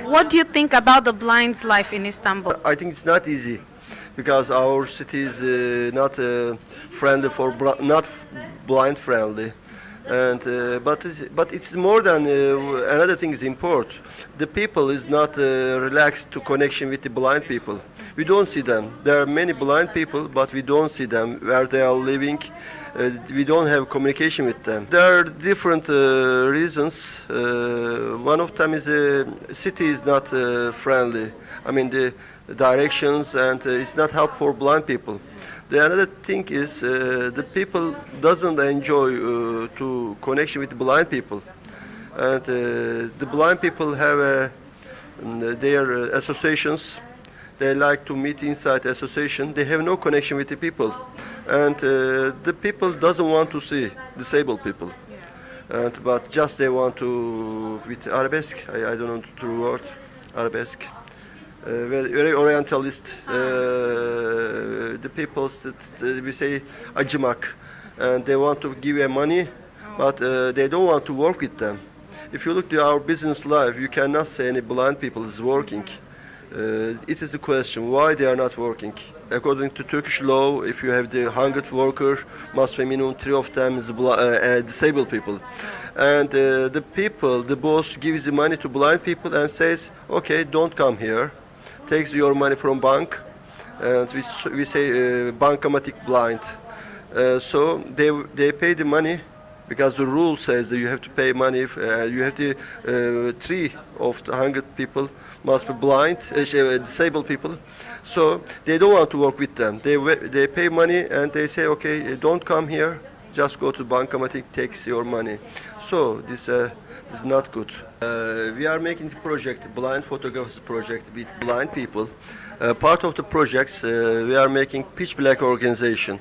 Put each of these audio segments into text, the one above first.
What do you think about the blind's life in Istanbul? I think it's not easy because our city is not friendly for not blind friendly, and but it's more than another thing is important. The people is not relaxed to connection with the blind people. We don't see them. There are many blind people, but we don't see them where they are living. We don't have communication with them. There are different reasons. One of them is city is not friendly. I mean the directions and it's not helpful for blind people. The another thing is the people doesn't enjoy to connection with blind people, and the blind people have their associations. They like to meet inside association. They have no connection with the people, and the people doesn't want to see disabled people, and but just they want to with arabesque. I don't know the true word, arabesque. Very orientalist. The people that we say acımak, and they want to give you money, but they don't want to work with them. If you look to our business life, you cannot say any blind people is working. It is the question why they are not working. According to Turkish law, if you have the 100 worker, must be minimum 3 of them is disabled people. And the boss gives the money to blind people and says, okay, don't come here. Takes your money from bank, and we say bankamatic blind. So they pay the money because the rule says that you have to pay money. You have to 3 of the 100 people must be blind, disabled people. So they don't want to work with them. They pay money and they say, okay, don't come here. Just go to bankamatic, takes your money. So this is not good. We are making the project, blind photographers project with blind people. Part of the projects we are making pitch black organization.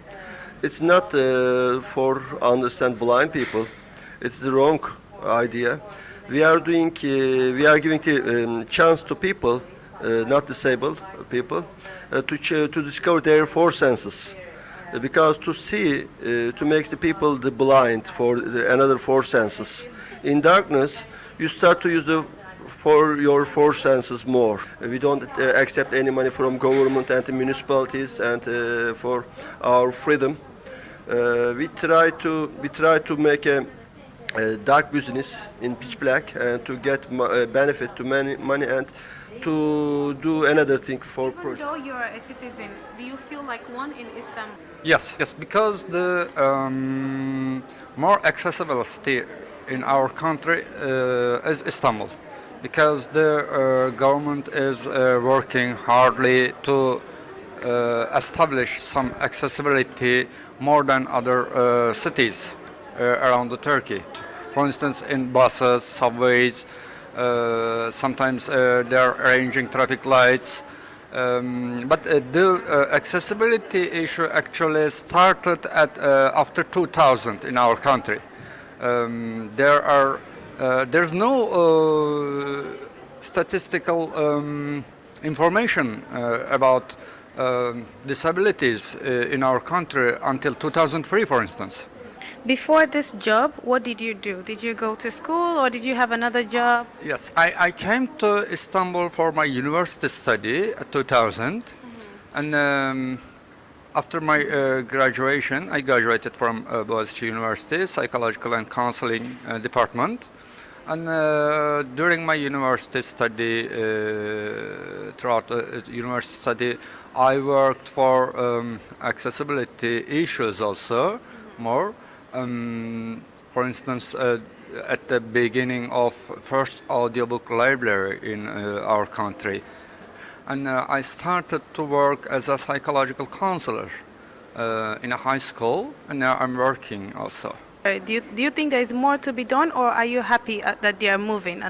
It's not for understand blind people. It's the wrong idea. We are giving the chance to people, not disabled people, to discover their 4 senses. Because to see, to make the people the blind for another 4 senses. In darkness, you start to use your 4 senses more. We don't accept any money from government and the municipalities, and for our freedom, we try to make a dark business in pitch black and to get benefit to money and to do another thing for project. Even though you are a citizen, do you feel like one in Istanbul? Yes, because the more accessibility in our country is Istanbul, because the government is working hardly to establish some accessibility more than other cities around the Turkey. For instance, in buses, subways, sometimes they're arranging traffic lights. But the accessibility issue actually started after 2000 in our country. There's no statistical information about disabilities in our country until 2003, for instance. Before this job, what did you do? Did you go to school or did you have another job? Yes, I came to Istanbul for my university study at 2000, and after my graduation, I graduated from Boğaziçi University, Psychological and Counseling Department. And during my university study, throughout the university study, I worked for accessibility issues also more. For instance, at the beginning of first audiobook library in our country. And I started to work as a psychological counselor in a high school, and now I'm working also. Do you think there is more to be done, or are you happy that they are moving?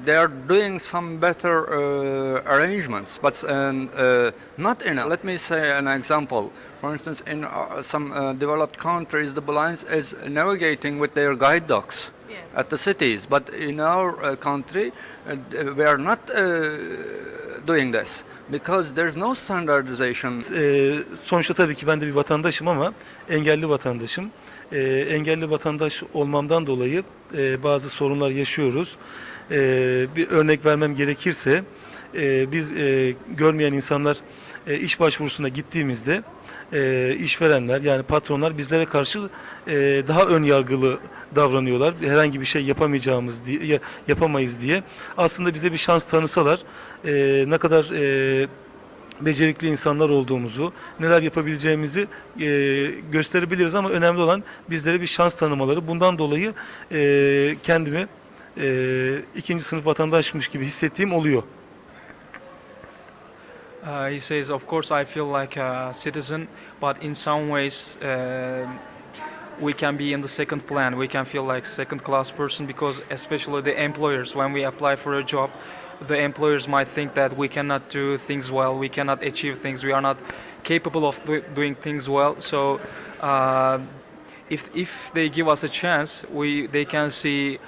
They're doing some better arrangements, but not enough. Let me say an example. For instance, in some developed countries, the blind is navigating with their guide dogs at the cities. But in our country, we are not doing this. because there's no standardization. Sonuçta tabii ki ben de bir vatandaşım ama engelli vatandaşım. Engelli vatandaş olmamdan dolayı bazı sorunlar yaşıyoruz. Bir örnek vermem gerekirse biz görmeyen insanlar iş başvurusuna gittiğimizde işverenler yani patronlar bizlere karşı daha ön yargılı davranıyorlar. Herhangi bir şey yapamayız diye. Aslında bize bir şans tanısalar ne kadar becerikli insanlar olduğumuzu, neler yapabileceğimizi gösterebiliriz ama önemli olan bizlere bir şans tanımaları. Bundan dolayı kendimi ikinci sınıf vatandaşmış gibi hissettiğim oluyor. He says, of course, I feel like a citizen, but in some ways, we can be in the second plan. We can feel like second-class person because, especially the employers, when we apply for a job, the employers might think that we cannot do things well, we cannot achieve things, we are not capable of doing things well. So, if they give us a chance, they can see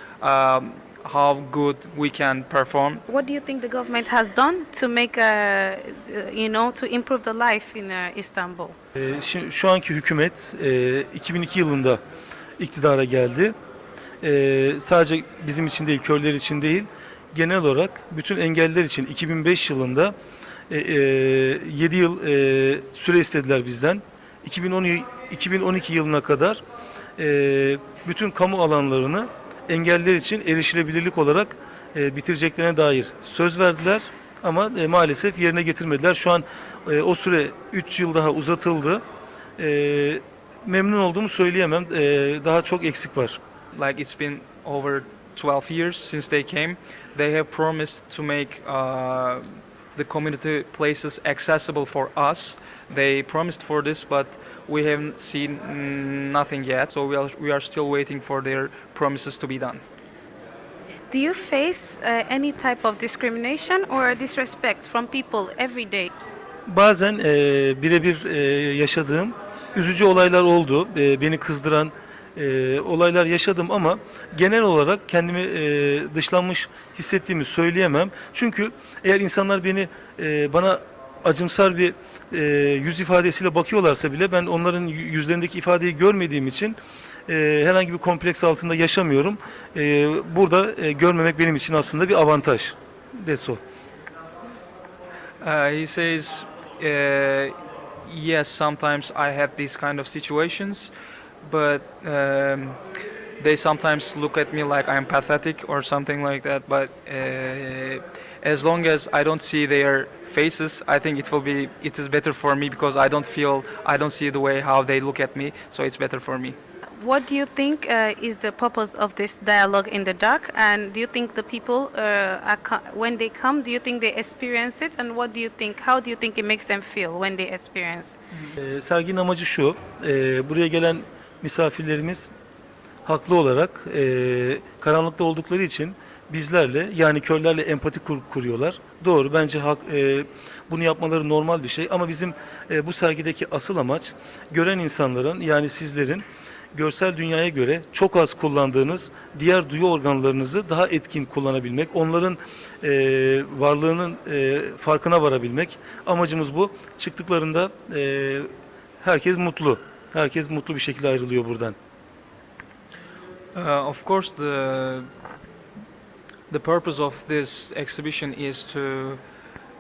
how good we can perform. What do you think the government has done to make, to improve the life in Istanbul? Şimdi şu anki hükümet 2002 yılında iktidara geldi. Sadece bizim için değil, körler için değil, genel olarak bütün engelliler için 2005 yılında 7 yıl süre istediler bizden. 2012 yılına kadar bütün kamu alanlarını engelliler için erişilebilirlik olarak bitireceklerine dair söz verdiler ama maalesef yerine getirmediler. Şu an o süre 3 yıl daha uzatıldı. Memnun olduğumu söyleyemem. Daha çok eksik var. Like it's been over 12 years since they came. They have promised to make the community places accessible for us. They promised for this, but we haven't seen nothing yet. So we are still waiting for their promises to be done. Do you face any type of discrimination or disrespect from people every day? Bazen birebir yaşadığım üzücü olaylar oldu. Beni kızdıran olaylar yaşadım ama genel olarak kendimi dışlanmış hissettiğimi söyleyemem. Çünkü eğer insanlar bana acımsar bir yüz ifadesiyle bakıyorlarsa bile ben onların yüzlerindeki ifadeyi görmediğim için herhangi bir kompleks altında yaşamıyorum. Burada görmemek benim için aslında bir avantaj. That's all. He says, yes, sometimes I had these kind of situations, but they sometimes look at me like I'm pathetic or something like that. But as long as I don't see their faces, I think it is better for me because I don't see the way how they look at me, so it's better for me. What do you think is the purpose of this dialogue in the dark? And do you think the people, when they come, do you think they experience it? And what do you think? How do you think it makes them feel when they experience? Serginin amacı şu, buraya gelen misafirlerimiz haklı olarak karanlıkta oldukları için bizlerle yani körlerle empati kuruyorlar. Doğru, bence bunu yapmaları normal bir şey ama bizim bu sergideki asıl amaç gören insanların yani sizlerin görsel dünyaya göre çok az kullandığınız diğer duyu organlarınızı daha etkin kullanabilmek, onların varlığının farkına varabilmek. Amacımız bu. Çıktıklarında herkes mutlu. Herkes mutlu bir şekilde ayrılıyor buradan. Of course, the purpose of this exhibition is to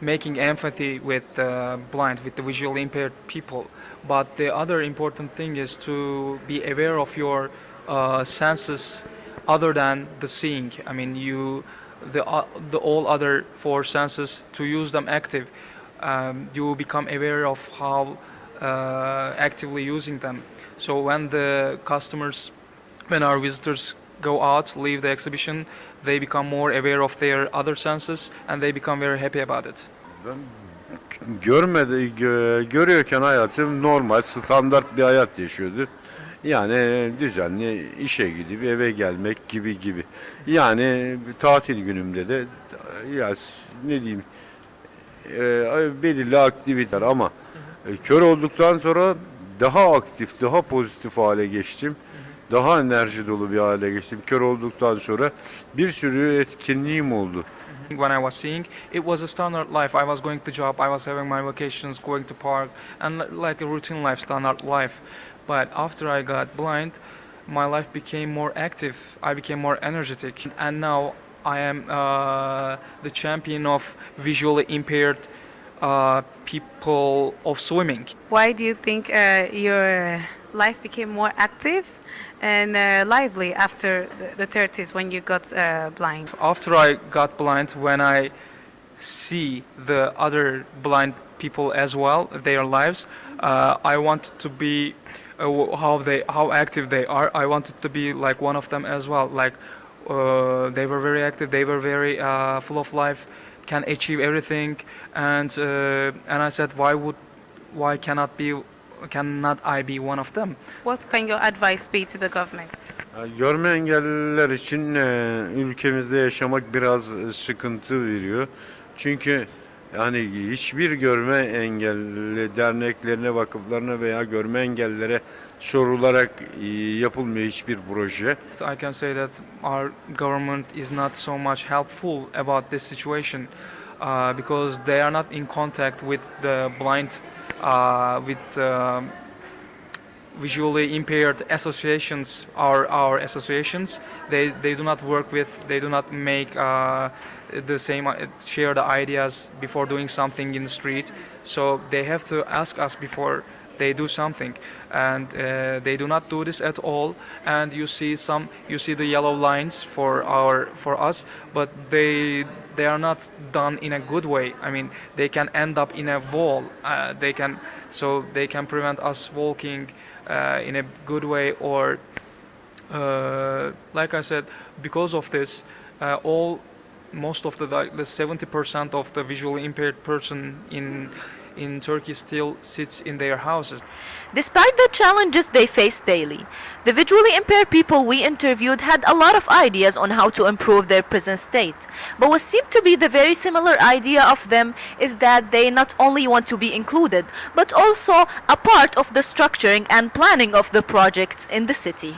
making empathy with the blind, with the visually impaired people. But the other important thing is to be aware of your senses other than the seeing. I mean, the all other four senses, to use them active. You become aware of how actively using them. So when our visitors go out, leave the exhibition, they become more aware of their other senses and they become very happy about it. Ben görüyorken hayatım normal, standart bir hayat yaşıyordu. Yani düzenli işe gidip eve gelmek gibi. Yani tatil günümde de ya ne diyeyim belirli aktiviteler ama kör olduktan sonra daha aktif, daha pozitif hale geçtim. Daha enerji dolu bir hale geçtim. Kör olduktan sonra bir sürü etkinliğim oldu. When I was seeing, it was a standard life. I was going to job, I was having my vacations, going to park, and like a routine life, standard life. But after I got blind, my life became more active. I became more energetic, and now I am the champion of visually impaired people of swimming. Why do you think your life became more active and lively after the 30s when you got blind? After I got blind, when I see the other blind people as well, their lives, I wanted to be how active they are. I wanted to be like one of them as well. Like they were very active, they were very full of life, can achieve everything, and I said, why cannot I be one of them? What can your advice be to the government? Görme engelliler için ülkemizde yaşamak biraz sıkıntı veriyor. Çünkü yani hiçbir görme engelli derneklerine, vakıflarına veya görme engellilere sorularak yapılmıyor hiçbir proje. I can say that our government is not so much helpful about this situation because they are not in contact with the blind, with visually impaired associations, our associations. They do not work with, they do not make the same, share the ideas before doing something in the street. So they have to ask us before they do something, and they do not do this at all. And you see the yellow lines for us, but they are not done in a good way. I mean, they can end up in a wall. They can prevent us walking in a good way, or like I said, because of this, most of the 70% of the visually impaired person in Turkey still sits in their houses. Despite the challenges they face daily, the visually impaired people we interviewed had a lot of ideas on how to improve their present state. But what seemed to be the very similar idea of them is that they not only want to be included, but also a part of the structuring and planning of the projects in the city.